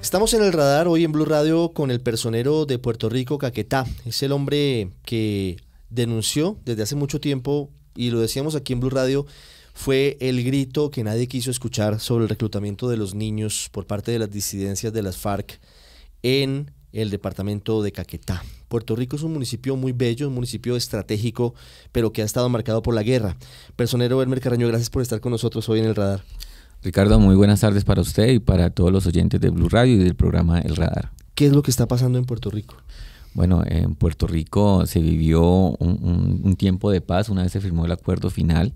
Estamos en el radar hoy en Blue Radio con el personero de Puerto Rico, Caquetá. Es el hombre que denunció desde hace mucho tiempo, y lo decíamos aquí en Blue Radio, fue el grito que nadie quiso escuchar sobre el reclutamiento de los niños por parte de las disidencias de las FARC en el departamento de Caquetá. Puerto Rico es un municipio muy bello, un municipio estratégico, pero que ha estado marcado por la guerra. Personero Elmer Carreño, gracias por estar con nosotros hoy en el radar. Ricardo, muy buenas tardes para usted y para todos los oyentes de Blue Radio y del programa El Radar. ¿Qué es lo que está pasando en Puerto Rico? Bueno, en Puerto Rico se vivió un tiempo de paz una vez se firmó el acuerdo final.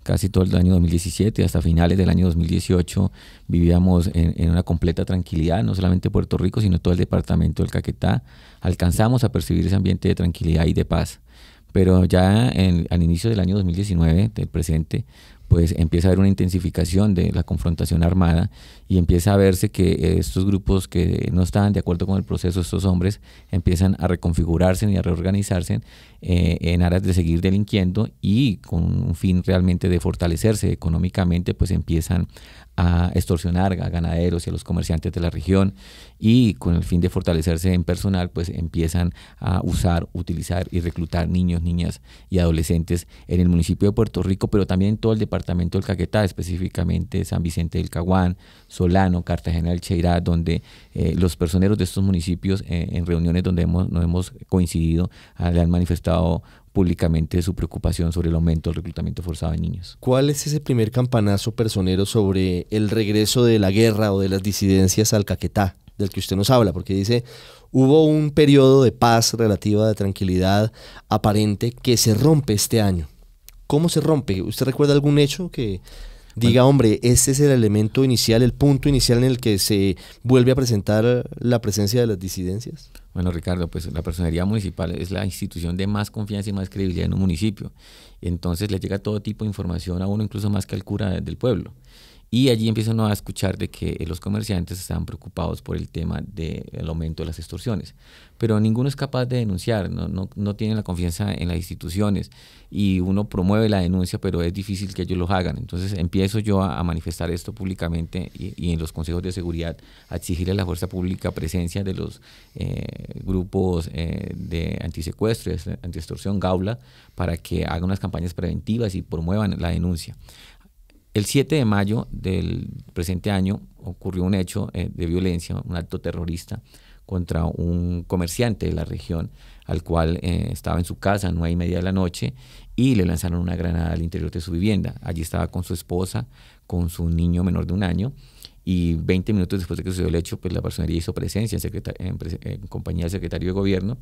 Casi todo el año 2017 hasta finales del año 2018 vivíamos en una completa tranquilidad, no solamente Puerto Rico, sino todo el departamento del Caquetá. Alcanzamos a percibir ese ambiente de tranquilidad y de paz. Pero ya al inicio del año 2019, del presente, pues empieza a haber una intensificación de la confrontación armada y empieza a verse que estos grupos que no estaban de acuerdo con el proceso, estos hombres, empiezan a reconfigurarse y a reorganizarse en aras de seguir delinquiendo, y con un fin realmente de fortalecerse económicamente, pues empiezan a extorsionar a ganaderos y a los comerciantes de la región, y con el fin de fortalecerse en personal, pues empiezan a utilizar y reclutar niños, niñas y adolescentes en el municipio de Puerto Rico, pero también en todo el departamento del Caquetá, específicamente San Vicente del Caguán, Solano, Cartagena del Cheirá, donde los personeros de estos municipios, en reuniones donde nos hemos coincidido, le han manifestado públicamente su preocupación sobre el aumento del reclutamiento forzado de niños. ¿Cuál es ese primer campanazo, personero, sobre el regreso de la guerra o de las disidencias al Caquetá, del que usted nos habla? Porque dice, hubo un periodo de paz relativa, de tranquilidad aparente, que se rompe este año. ¿Cómo se rompe? ¿Usted recuerda algún hecho que diga, hombre, este es el elemento inicial, el punto inicial en el que se vuelve a presentar la presencia de las disidencias? Bueno, Ricardo, pues la Personería Municipal es la institución de más confianza y más credibilidad en un municipio. Entonces le llega todo tipo de información a uno, incluso más que al cura del pueblo. Y allí empiezan a escuchar de que los comerciantes estaban preocupados por el tema del aumento de las extorsiones. Pero ninguno es capaz de denunciar, no tienen la confianza en las instituciones, y uno promueve la denuncia, pero es difícil que ellos lo hagan. Entonces empiezo yo a manifestar esto públicamente y en los consejos de seguridad, a exigirle a la fuerza pública presencia de los grupos de antisecuestro, antiextorsión, Gaula, para que hagan unas campañas preventivas y promuevan la denuncia. El 7 de mayo del presente año ocurrió un hecho de violencia, un acto terrorista contra un comerciante de la región, al cual estaba en su casa a 9:30 de la noche, y le lanzaron una granada al interior de su vivienda. Allí estaba con su esposa, con su niño menor de 1 año, y 20 minutos después de que sucedió el hecho, pues la personería hizo presencia en compañía del secretario de gobierno,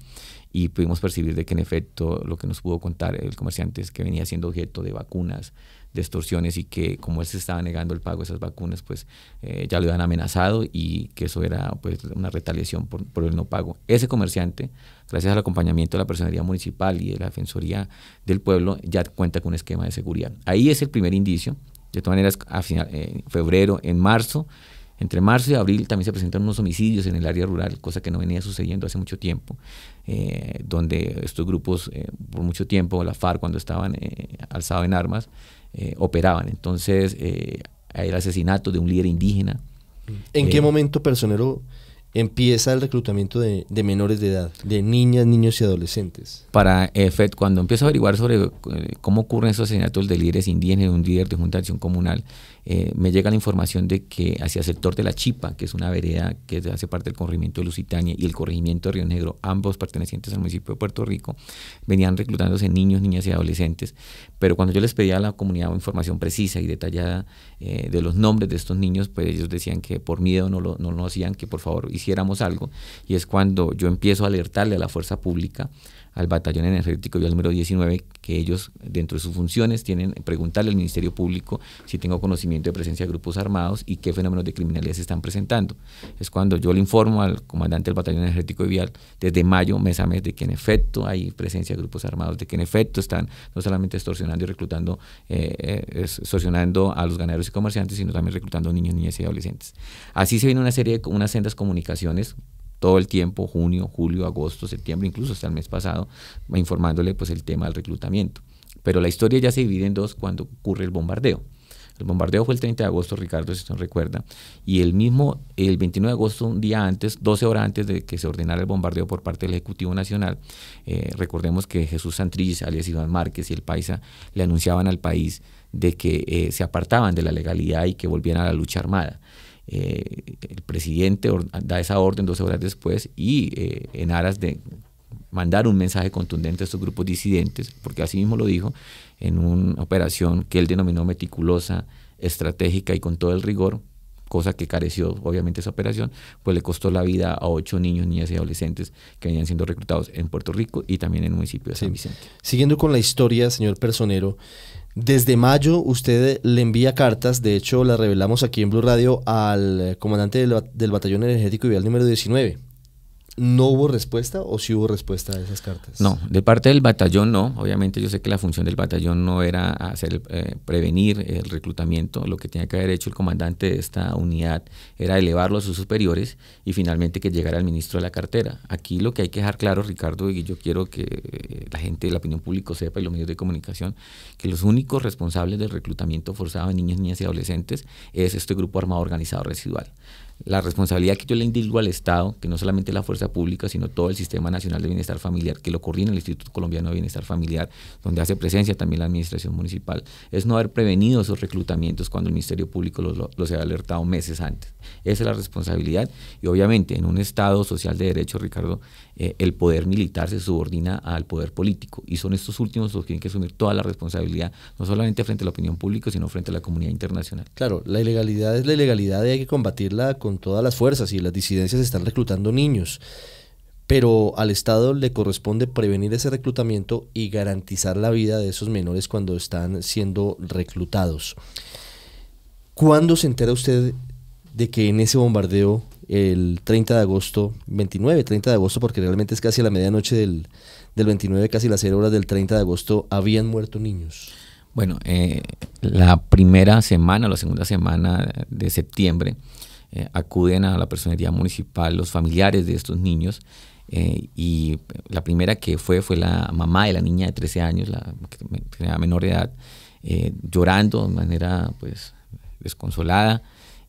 y pudimos percibir de que en efecto lo que nos pudo contar el comerciante es que venía siendo objeto de vacunas, de extorsiones, y que como él se estaba negando el pago de esas vacunas, pues ya lo habían amenazado, y que eso era pues una retaliación por el no pago. Ese comerciante, gracias al acompañamiento de la Personería Municipal y de la Defensoría del Pueblo, ya cuenta con un esquema de seguridad. Ahí es el primer indicio. De todas maneras, en febrero, en marzo, entre marzo y abril también se presentan unos homicidios en el área rural, cosa que no venía sucediendo hace mucho tiempo, donde estos grupos, por mucho tiempo, la FARC, cuando estaban alzados en armas, operaban. Entonces, hay el asesinato de un líder indígena. ¿En qué momento, personero, empieza el reclutamiento de menores de edad, de niñas, niños y adolescentes? Cuando empiezo a averiguar sobre cómo ocurren esos asesinatos de líderes indígenas, de un líder de Junta de Acción Comunal, me llega la información de que hacia el sector de La Chipa, que es una vereda que hace parte del corregimiento de Lusitania y el corregimiento de Río Negro, ambos pertenecientes al municipio de Puerto Rico, venían reclutándose niños, niñas y adolescentes. Pero cuando yo les pedía a la comunidad información precisa y detallada de los nombres de estos niños, pues ellos decían que por miedo no lo hacían, que por favor hiciéramos algo. Y es cuando yo empiezo a alertarle a la fuerza pública, al batallón energético vial número 19, que ellos dentro de sus funciones tienen preguntarle al Ministerio Público si tengo conocimiento de presencia de grupos armados y qué fenómenos de criminalidad se están presentando. Es cuando yo le informo al comandante del batallón energético vial desde mayo, mes a mes, de que en efecto hay presencia de grupos armados, de que en efecto están no solamente extorsionando y reclutando, extorsionando a los ganaderos y comerciantes, sino también reclutando niños, niñas y adolescentes. Así se viene unas sendas comunicaciones todo el tiempo, junio, julio, agosto, septiembre, incluso hasta el mes pasado, informándole pues el tema del reclutamiento. Pero la historia ya se divide en dos cuando ocurre el bombardeo. El bombardeo fue el 30 de agosto, Ricardo, si usted no recuerda, y el 29 de agosto, un día antes, 12 horas antes de que se ordenara el bombardeo por parte del Ejecutivo Nacional, recordemos que Jesús Santrich, alias Iván Márquez y el Paisa le anunciaban al país de que se apartaban de la legalidad y que volvieran a la lucha armada. El presidente da esa orden 12 horas después y en aras de mandar un mensaje contundente a estos grupos disidentes, porque así mismo lo dijo, en una operación que él denominó meticulosa, estratégica y con todo el rigor, cosa que careció obviamente esa operación, pues le costó la vida a 8 niños, niñas y adolescentes que venían siendo reclutados en Puerto Rico y también en el municipio de San Vicente. Siguiendo con la historia, señor Personero, desde mayo usted le envía cartas, de hecho la revelamos aquí en Blue Radio, al comandante del Batallón Energético y Vial número 19. ¿No hubo respuesta o sí hubo respuesta a esas cartas? No, de parte del batallón no. Obviamente yo sé que la función del batallón no era prevenir el reclutamiento. Lo que tenía que haber hecho el comandante de esta unidad era elevarlo a sus superiores y finalmente que llegara el ministro de la cartera. Aquí lo que hay que dejar claro, Ricardo, y yo quiero que la gente, la opinión pública sepa y los medios de comunicación, que los únicos responsables del reclutamiento forzado de niños, niñas y adolescentes es este grupo armado organizado residual. La responsabilidad que yo le indico al Estado, que no solamente la fuerza pública, sino todo el Sistema Nacional de Bienestar Familiar, que lo coordina el Instituto Colombiano de Bienestar Familiar, donde hace presencia también la administración municipal, es no haber prevenido esos reclutamientos cuando el Ministerio Público los había alertado meses antes. Esa es la responsabilidad y obviamente en un Estado social de derecho, Ricardo, el poder militar se subordina al poder político y son estos últimos los que tienen que asumir toda la responsabilidad, no solamente frente a la opinión pública, sino frente a la comunidad internacional. Claro, la ilegalidad es la ilegalidad y hay que combatirla con todas las fuerzas y las disidencias están reclutando niños, pero al Estado le corresponde prevenir ese reclutamiento y garantizar la vida de esos menores cuando están siendo reclutados. ¿Cuándo se entera usted de que en ese bombardeo, el 30 de agosto, 30 de agosto, porque realmente es casi a la medianoche del 29, casi las 0 horas del 30 de agosto, habían muerto niños? Bueno, la primera semana, la segunda semana de septiembre, acuden a la personería municipal los familiares de estos niños y la primera que fue la mamá de la niña de 13 años, la que era menor de edad, llorando de manera pues desconsolada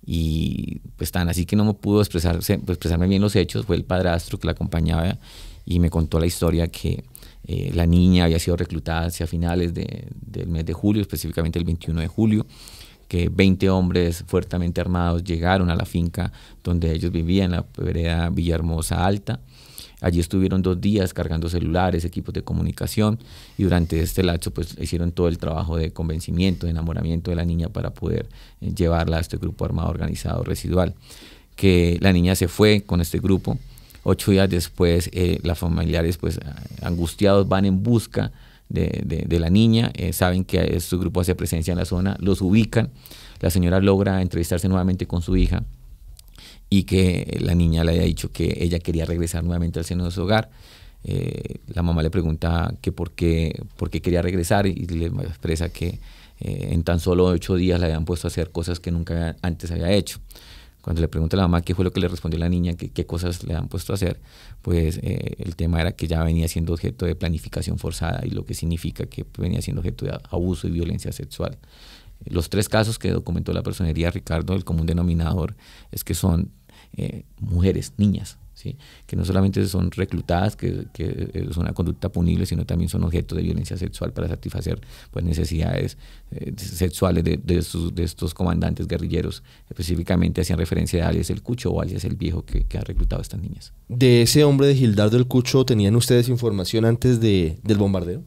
y pues tan así que no me pudo expresarme bien los hechos. Fue el padrastro que la acompañaba y me contó la historia que la niña había sido reclutada hacia finales del mes de julio, específicamente el 21 de julio, que 20 hombres fuertemente armados llegaron a la finca donde ellos vivían, la vereda Villahermosa Alta. Allí estuvieron 2 días cargando celulares, equipos de comunicación y durante este lapso pues hicieron todo el trabajo de convencimiento, de enamoramiento de la niña para poder llevarla a este grupo armado organizado residual. Que la niña se fue con este grupo. 8 días después los familiares pues angustiados van en busca de la niña, saben que este grupo hace presencia en la zona, los ubican, la señora logra entrevistarse nuevamente con su hija y que la niña le había dicho que ella quería regresar nuevamente al seno de su hogar. La mamá le pregunta que por qué quería regresar y le expresa que en tan solo 8 días le habían puesto a hacer cosas que nunca antes había hecho. Cuando le pregunta a la mamá qué fue lo que le respondió la niña, qué cosas le han puesto a hacer, pues el tema era que ya venía siendo objeto de planificación forzada y lo que significa que venía siendo objeto de abuso y violencia sexual. Los 3 casos que documentó la personería, Ricardo, el común denominador es que son mujeres, niñas, ¿sí? Que no solamente son reclutadas, que es una conducta punible, sino también son objeto de violencia sexual para satisfacer pues, necesidades sexuales de estos comandantes guerrilleros. Específicamente hacían referencia a alias el Cucho o alias el Viejo que ha reclutado a estas niñas. ¿De ese hombre de Gildardo el Cucho tenían ustedes información antes del bombardeo?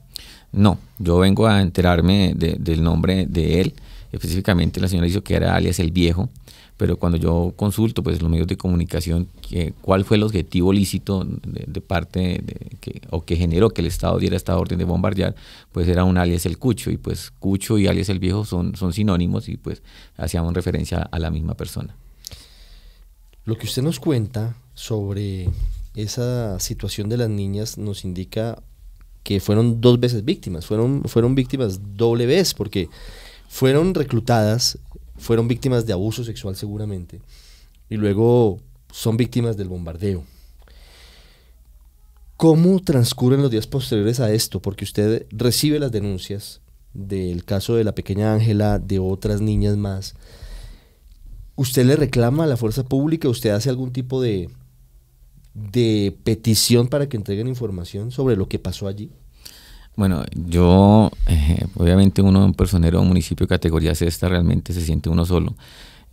No, yo vengo a enterarme del nombre de él. Específicamente la señora dijo que era alias el Viejo, pero cuando yo consulto pues los medios de comunicación cuál fue el objetivo lícito de parte que generó que el Estado diera esta orden de bombardear, pues era un alias el Cucho, y pues Cucho y alias el Viejo son sinónimos y pues hacíamos referencia a la misma persona. Lo que usted nos cuenta sobre esa situación de las niñas nos indica que fueron 2 veces víctimas, fueron víctimas doble vez, porque fueron reclutadas, fueron víctimas de abuso sexual seguramente, y luego son víctimas del bombardeo. ¿Cómo transcurren los días posteriores a esto? Porque usted recibe las denuncias del caso de la pequeña Ángela, de otras niñas más, ¿usted le reclama a la fuerza pública? ¿Usted hace algún tipo de petición para que entreguen información sobre lo que pasó allí? Bueno, yo, obviamente uno, un personero de un municipio de categoría sexta, realmente se siente uno solo.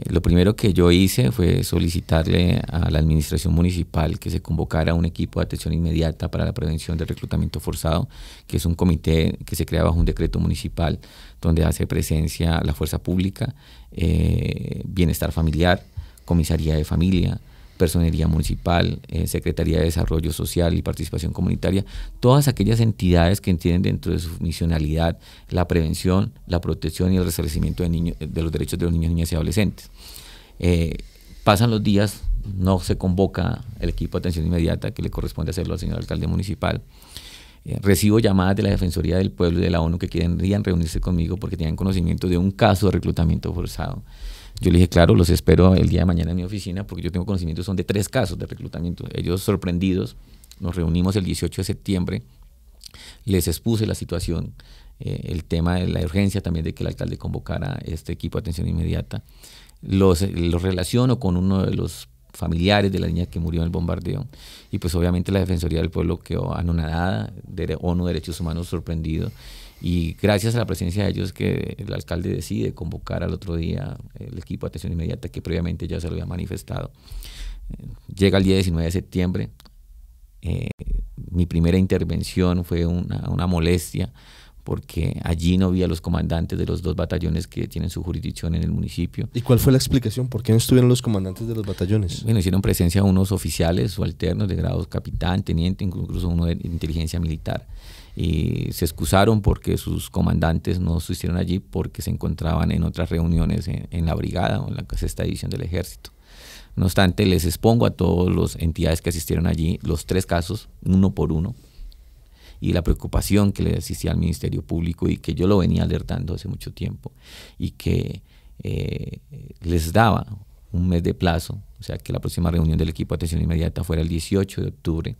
Lo primero que yo hice fue solicitarle a la administración municipal que se convocara un equipo de atención inmediata para la prevención del reclutamiento forzado, que es un comité que se crea bajo un decreto municipal donde hace presencia la fuerza pública, bienestar familiar, comisaría de familia, personería municipal, Secretaría de Desarrollo Social y Participación Comunitaria, todas aquellas entidades que entienden dentro de su misionalidad la prevención, la protección y el restablecimiento de los derechos de los niños, niñas y adolescentes. Pasan los días, no se convoca el equipo de atención inmediata que le corresponde hacerlo al señor alcalde municipal. Recibo llamadas de la Defensoría del Pueblo y de la ONU que querían reunirse conmigo porque tenían conocimiento de un caso de reclutamiento forzado. Yo le dije, claro, los espero el día de mañana en mi oficina porque yo tengo conocimiento, son de 3 casos de reclutamiento. Ellos sorprendidos, nos reunimos el 18 de septiembre, les expuse la situación, el tema de la urgencia también de que el alcalde convocara este equipo de atención inmediata. Los relaciono con uno de los familiares de la niña que murió en el bombardeo y pues obviamente la Defensoría del Pueblo quedó anonadada, de ONU Derechos Humanos sorprendido, y gracias a la presencia de ellos que el alcalde decide convocar al otro día el equipo de atención inmediata que previamente ya se lo había manifestado. Llega el día 19 de septiembre, mi primera intervención fue una molestia porque allí no vi a los comandantes de los 2 batallones que tienen su jurisdicción en el municipio. ¿Y cuál fue la explicación? ¿Por qué no estuvieron los comandantes de los batallones? Bueno, hicieron presencia unos oficiales subalternos de grados capitán, teniente, incluso uno de inteligencia militar. Y se excusaron porque sus comandantes no estuvieron allí porque se encontraban en otras reuniones en la brigada o en la sexta división del ejército. No obstante, les expongo a todas las entidades que asistieron allí los 3 casos, uno por uno, y la preocupación que le existía al Ministerio Público y que yo lo venía alertando hace mucho tiempo y que les daba un mes de plazo, o sea que la próxima reunión del equipo de atención inmediata fuera el 18 de octubre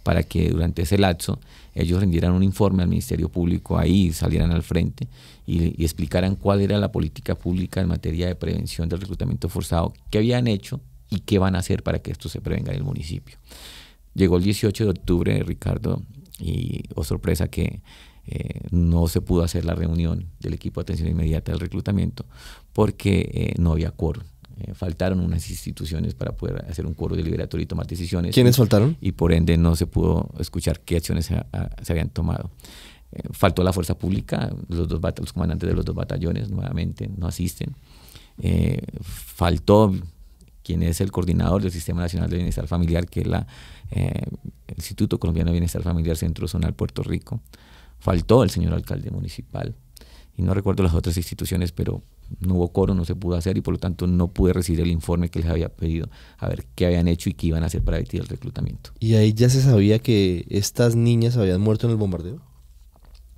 para que durante ese lapso ellos rindieran un informe al Ministerio Público, ahí salieran al frente y explicaran cuál era la política pública en materia de prevención del reclutamiento forzado, qué habían hecho y qué van a hacer para que esto se prevenga en el municipio. Llegó el 18 de octubre, Ricardo, y sorpresa que no se pudo hacer la reunión del equipo de atención inmediata del reclutamiento porque no había quórum. Faltaron unas instituciones para poder hacer un quórum deliberatorio y tomar decisiones. ¿Quiénes faltaron? Y por ende no se pudo escuchar qué acciones se habían tomado. Faltó la fuerza pública, los comandantes de los 2 batallones nuevamente no asisten. Faltó quien es el coordinador del Sistema Nacional de Bienestar Familiar, que es el Instituto Colombiano de Bienestar Familiar Centro Zonal Puerto Rico. Faltó el señor alcalde municipal y no recuerdo las otras instituciones, pero no hubo quórum, no se pudo hacer y por lo tanto no pude recibir el informe que les había pedido a ver qué habían hecho y qué iban a hacer para evitar el reclutamiento. ¿Y ahí ya se sabía que estas niñas habían muerto en el bombardeo?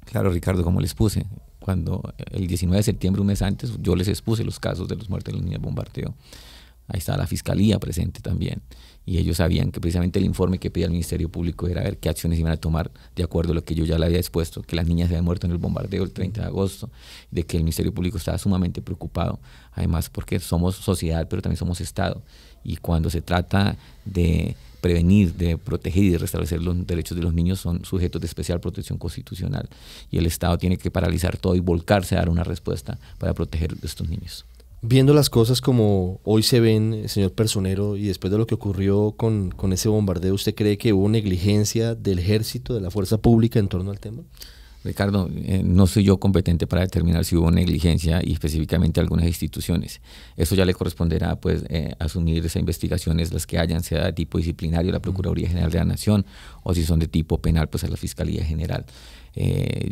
Claro, Ricardo, como les puse, cuando el 19 de septiembre, un mes antes, yo les expuse los casos de los muertos de las niñas en bombardeo. Ahí estaba la Fiscalía presente también y ellos sabían que precisamente el informe que pedía el Ministerio Público era ver qué acciones iban a tomar de acuerdo a lo que yo ya le había expuesto, que las niñas habían muerto en el bombardeo el 30 de agosto, de que el Ministerio Público estaba sumamente preocupado, además porque somos sociedad pero también somos Estado y cuando se trata de prevenir, de proteger y de restablecer los derechos de los niños son sujetos de especial protección constitucional y el Estado tiene que paralizar todo y volcarse a dar una respuesta para proteger a estos niños. Viendo las cosas como hoy se ven, señor personero, y después de lo que ocurrió con ese bombardeo, ¿usted cree que hubo negligencia del ejército, de la fuerza pública en torno al tema? Ricardo, no soy yo competente para determinar si hubo negligencia y específicamente algunas instituciones. Eso ya le corresponderá pues asumir esas investigaciones, las que hayan, sea de tipo disciplinario, la Procuraduría General de la Nación, o si son de tipo penal, pues a la Fiscalía General.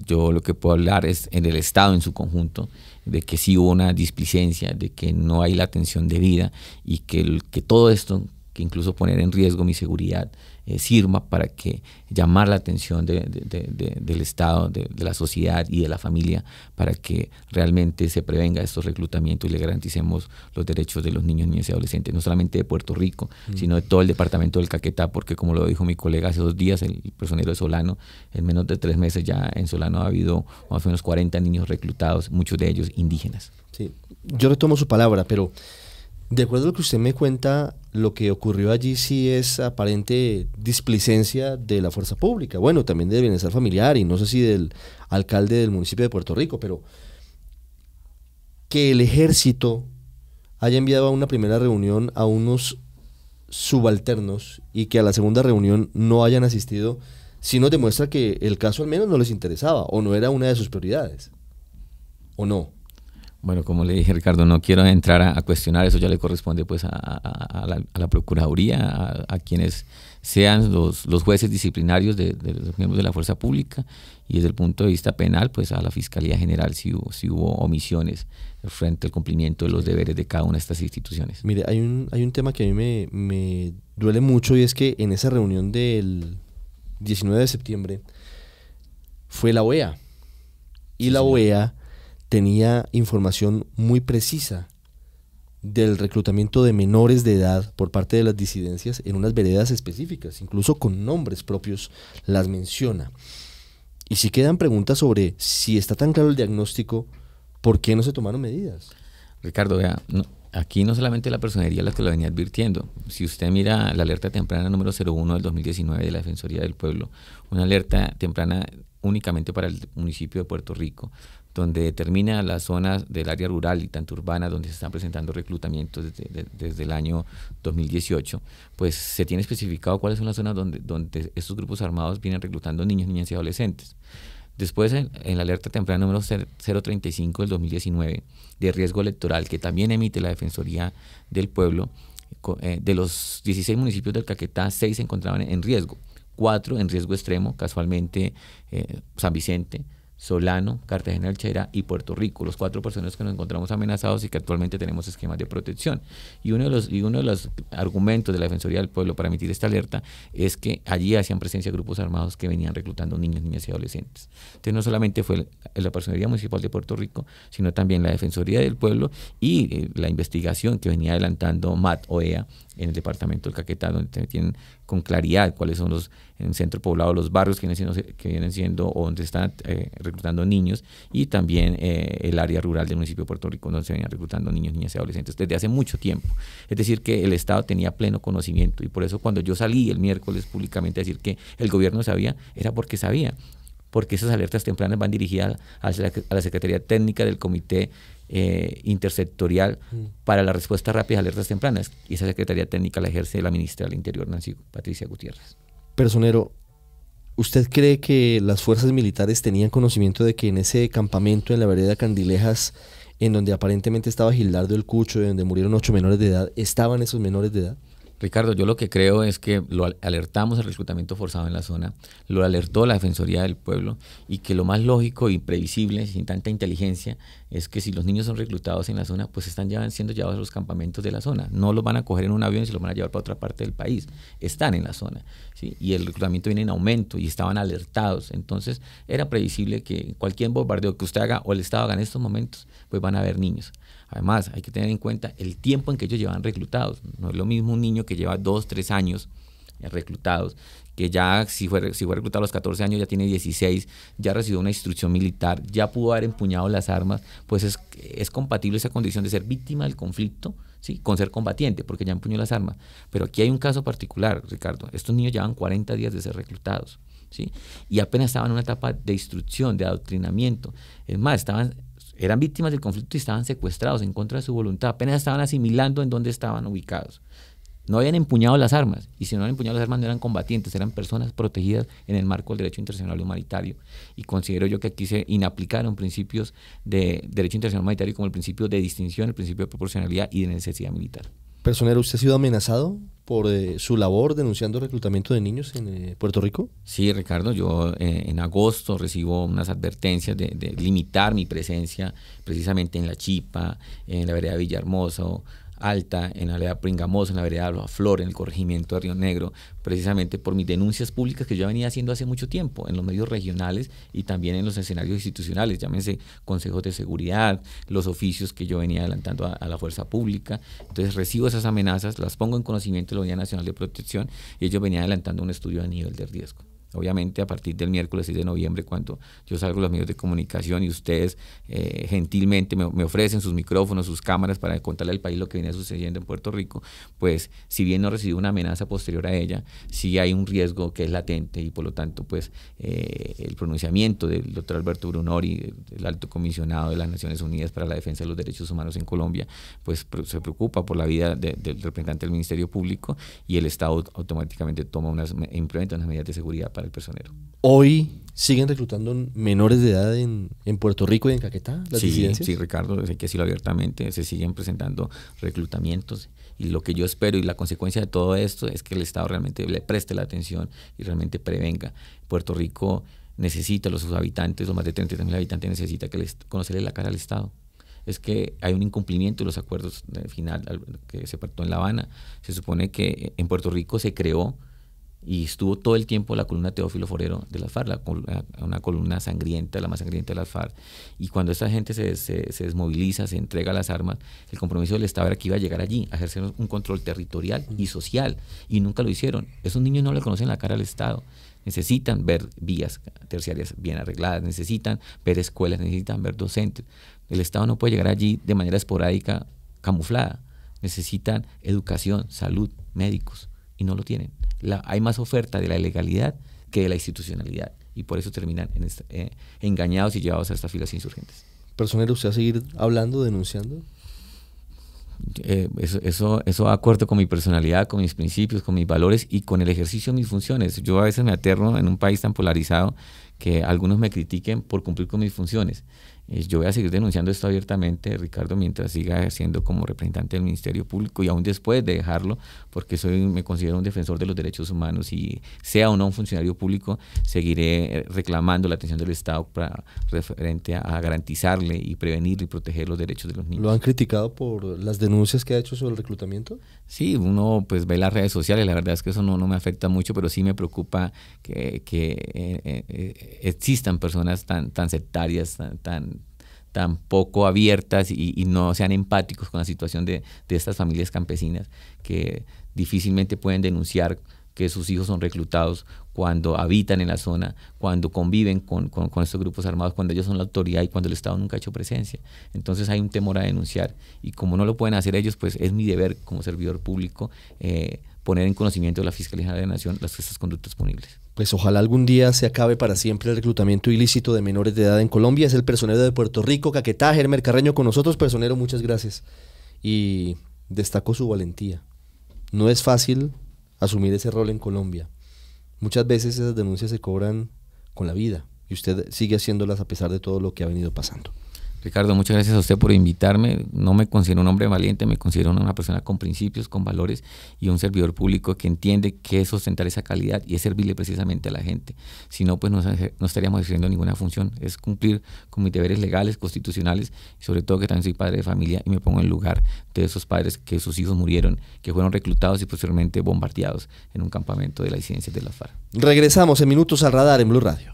Yo lo que puedo hablar es en el Estado en su conjunto, de que sí hubo una displicencia, de que no hay la atención debida y que todo esto, que incluso poner en riesgo mi seguridad, sirva para que llamar la atención del Estado, de la sociedad y de la familia, para que realmente se prevenga estos reclutamientos y le garanticemos los derechos de los niños, niñas y adolescentes, no solamente de Puerto Rico, sino de todo el departamento del Caquetá, porque como lo dijo mi colega hace 2 días, el personero de Solano, en menos de 3 meses ya en Solano ha habido más o menos 40 niños reclutados, muchos de ellos indígenas. Sí, yo retomo su palabra, pero de acuerdo a lo que usted me cuenta, lo que ocurrió allí sí es aparente displicencia de la fuerza pública, bueno, también del bienestar familiar y no sé si del alcalde del municipio de Puerto Rico, pero que el ejército haya enviado a una primera reunión a unos subalternos y que a la segunda reunión no hayan asistido, sí nos demuestra que el caso al menos no les interesaba o no era una de sus prioridades, ¿o no? Bueno, como le dije, Ricardo, no quiero entrar a cuestionar, eso ya le corresponde pues a la Procuraduría, a quienes sean los jueces disciplinarios de los miembros de la fuerza pública, y desde el punto de vista penal, pues a la Fiscalía General si hubo omisiones frente al cumplimiento de los deberes de cada una de estas instituciones. Mire, hay un tema que a mí me duele mucho, y es que en esa reunión del 19 de septiembre fue la OEA, y sí, la OEA tenía información muy precisa del reclutamiento de menores de edad por parte de las disidencias en unas veredas específicas, incluso con nombres propios las menciona. Y si quedan preguntas sobre si está tan claro el diagnóstico, ¿por qué no se tomaron medidas? Ricardo, vea, aquí no solamente la personería es la que lo venía advirtiendo. Si usted mira la alerta temprana número 01 del 2019 de la Defensoría del Pueblo, una alerta temprana únicamente para el municipio de Puerto Rico, donde determina las zonas del área rural y tanto urbana donde se están presentando reclutamientos desde el año 2018, pues se tiene especificado cuáles son las zonas donde estos grupos armados vienen reclutando niños, niñas y adolescentes. Después, en la alerta temprana número 035 del 2019, de riesgo electoral, que también emite la Defensoría del Pueblo, de los 16 municipios del Caquetá, 6 se encontraban en riesgo, 4 en riesgo extremo, casualmente San Vicente, Solano, Cartagena del Chairá y Puerto Rico, los 4 personas que nos encontramos amenazados y que actualmente tenemos esquemas de protección. Y uno de los argumentos de la Defensoría del Pueblo para emitir esta alerta es que allí hacían presencia grupos armados que venían reclutando niños, niñas y adolescentes. Entonces no solamente fue la Personería Municipal de Puerto Rico, sino también la Defensoría del Pueblo y la investigación que venía adelantando MAT-OEA en el departamento del Caquetá, donde tienen con claridad cuáles son en el centro poblado los barrios que vienen siendo o donde están reclutando niños, y también el área rural del municipio de Puerto Rico, donde se venían reclutando niños, niñas y adolescentes desde hace mucho tiempo. Es decir, que el Estado tenía pleno conocimiento, y por eso cuando yo salí el miércoles públicamente a decir que el gobierno sabía, era porque sabía, porque esas alertas tempranas van dirigidas a la Secretaría Técnica del Comité Intersectorial para la respuesta rápida a alertas tempranas, y esa Secretaría Técnica la ejerce la ministra del Interior, Nancy Patricia Gutiérrez. Personero, ¿usted cree que las fuerzas militares tenían conocimiento de que en ese campamento en la vereda Candilejas, en donde aparentemente estaba Gildardo el Cucho, de donde murieron 8 menores de edad, estaban esos menores de edad? Ricardo, yo lo que creo es que lo alertamos al reclutamiento forzado en la zona, lo alertó la Defensoría del Pueblo, y que lo más lógico y previsible, sin tanta inteligencia, es que si los niños son reclutados en la zona, pues están siendo llevados a los campamentos de la zona. No los van a coger en un avión y se los van a llevar para otra parte del país. Están en la zona, ¿sí? Y el reclutamiento viene en aumento y estaban alertados. Entonces era previsible que cualquier bombardeo que usted haga o el Estado haga en estos momentos, pues van a haber niños. Además, hay que tener en cuenta el tiempo en que ellos llevan reclutados. No es lo mismo un niño que lleva 2, 3 años reclutados, que ya si fue reclutado a los 14 años ya tiene 16, ya recibió una instrucción militar, ya pudo haber empuñado las armas, pues es compatible esa condición de ser víctima del conflicto, ¿sí?, con ser combatiente, porque ya empuñó las armas. Pero aquí hay un caso particular, Ricardo. Estos niños llevan 40 días de ser reclutados, ¿sí?, y apenas estaban en una etapa de instrucción, de adoctrinamiento. Es más, eran víctimas del conflicto y estaban secuestrados en contra de su voluntad, apenas estaban asimilando en dónde estaban ubicados. No habían empuñado las armas, y si no habían empuñado las armas no eran combatientes, eran personas protegidas en el marco del derecho internacional humanitario. Y considero yo que aquí se inaplicaron principios de derecho internacional humanitario como el principio de distinción, el principio de proporcionalidad y de necesidad militar. Personero, ¿usted ha sido amenazado por su labor denunciando reclutamiento de niños en Puerto Rico? Sí, Ricardo, yo en agosto recibo unas advertencias de limitar mi presencia precisamente en La Chipa, en la vereda Villahermosa, Alta, en la vereda Pringamoso, en la vereda La Flor, en el corregimiento de Río Negro, precisamente por mis denuncias públicas que yo venía haciendo hace mucho tiempo en los medios regionales y también en los escenarios institucionales, llámense consejos de seguridad, los oficios que yo venía adelantando a la fuerza pública. Entonces recibo esas amenazas, las pongo en conocimiento de la Unidad Nacional de Protección y ellos venían adelantando un estudio a nivel de riesgo. Obviamente a partir del miércoles 6 de noviembre, cuando yo salgo a los medios de comunicación y ustedes gentilmente me ofrecen sus micrófonos, sus cámaras para contarle al país lo que venía sucediendo en Puerto Rico, pues si bien no recibo una amenaza posterior a ella, sí hay un riesgo que es latente y por lo tanto pues el pronunciamiento del doctor Alberto Brunori, el alto comisionado de las Naciones Unidas para la Defensa de los Derechos Humanos en Colombia, pues se preocupa por la vida del representante del Ministerio Público y el Estado automáticamente implementa unas medidas de seguridad para el personero. Hoy siguen reclutando menores de edad en Puerto Rico y en Caquetá, las disidencias. Sí, Ricardo, hay que decirlo abiertamente, se siguen presentando reclutamientos y lo que yo espero y la consecuencia de todo esto es que el Estado realmente le preste la atención y realmente prevenga. Puerto Rico necesita, sus habitantes, los más de 33.000 habitantes necesita conocerle la cara al Estado. Es que hay un incumplimiento de los acuerdos final que se pactó en La Habana. Se supone que en Puerto Rico se creó y estuvo todo el tiempo la columna Teófilo Forero de las FARC, una columna sangrienta, la más sangrienta de las FARC, y cuando esta gente se desmoviliza, se entrega las armas, el compromiso del Estado era que iba a llegar allí, a ejercer un control territorial y social, y nunca lo hicieron. Esos niños no le conocen la cara al Estado, necesitan ver vías terciarias bien arregladas, necesitan ver escuelas, necesitan ver docentes. El Estado no puede llegar allí de manera esporádica, camuflada, necesitan educación, salud, médicos, y no lo tienen. Hay más oferta de la ilegalidad que de la institucionalidad y por eso terminan engañados y llevados a estas filas insurgentes. ¿Personero, usted va a seguir hablando, denunciando? Eso va de acuerdo con mi personalidad, con mis principios, con mis valores y con el ejercicio de mis funciones. Yo a veces me aterro en un país tan polarizado que algunos me critiquen por cumplir con mis funciones. Yo voy a seguir denunciando esto abiertamente, Ricardo, mientras siga ejerciendo como representante del Ministerio Público y aún después de dejarlo, porque me considero un defensor de los derechos humanos y sea o no un funcionario público, seguiré reclamando la atención del Estado referente a garantizarle y prevenir y proteger los derechos de los niños. ¿Lo han criticado por las denuncias que ha hecho sobre el reclutamiento? Sí, uno pues ve las redes sociales, la verdad es que eso no me afecta mucho, pero sí me preocupa que existan personas tan sectarias, tan poco abiertas y no sean empáticos con la situación de estas familias campesinas que difícilmente pueden denunciar que sus hijos son reclutados cuando habitan en la zona, cuando conviven con estos grupos armados, cuando ellos son la autoridad y cuando el Estado nunca ha hecho presencia. Entonces hay un temor a denunciar y como no lo pueden hacer ellos, pues es mi deber como servidor público poner en conocimiento de la Fiscalía General de la Nación estas conductas punibles. Pues ojalá algún día se acabe para siempre el reclutamiento ilícito de menores de edad en Colombia. Es el personero de Puerto Rico, Caquetá, Hermer Carreño con nosotros. Personero, muchas gracias. Y destacó su valentía. No es fácil asumir ese rol en Colombia. Muchas veces esas denuncias se cobran con la vida y usted sigue haciéndolas a pesar de todo lo que ha venido pasando. Ricardo, muchas gracias a usted por invitarme. No me considero un hombre valiente, me considero una persona con principios, con valores y un servidor público que entiende que es ostentar esa calidad y es servirle precisamente a la gente. Si no, pues no estaríamos ejerciendo ninguna función. Es cumplir con mis deberes legales, constitucionales y sobre todo que también soy padre de familia y me pongo en lugar de esos padres que sus hijos murieron, que fueron reclutados y posteriormente bombardeados en un campamento de las disidencias de las FARC. Regresamos en minutos al radar en Blue Radio.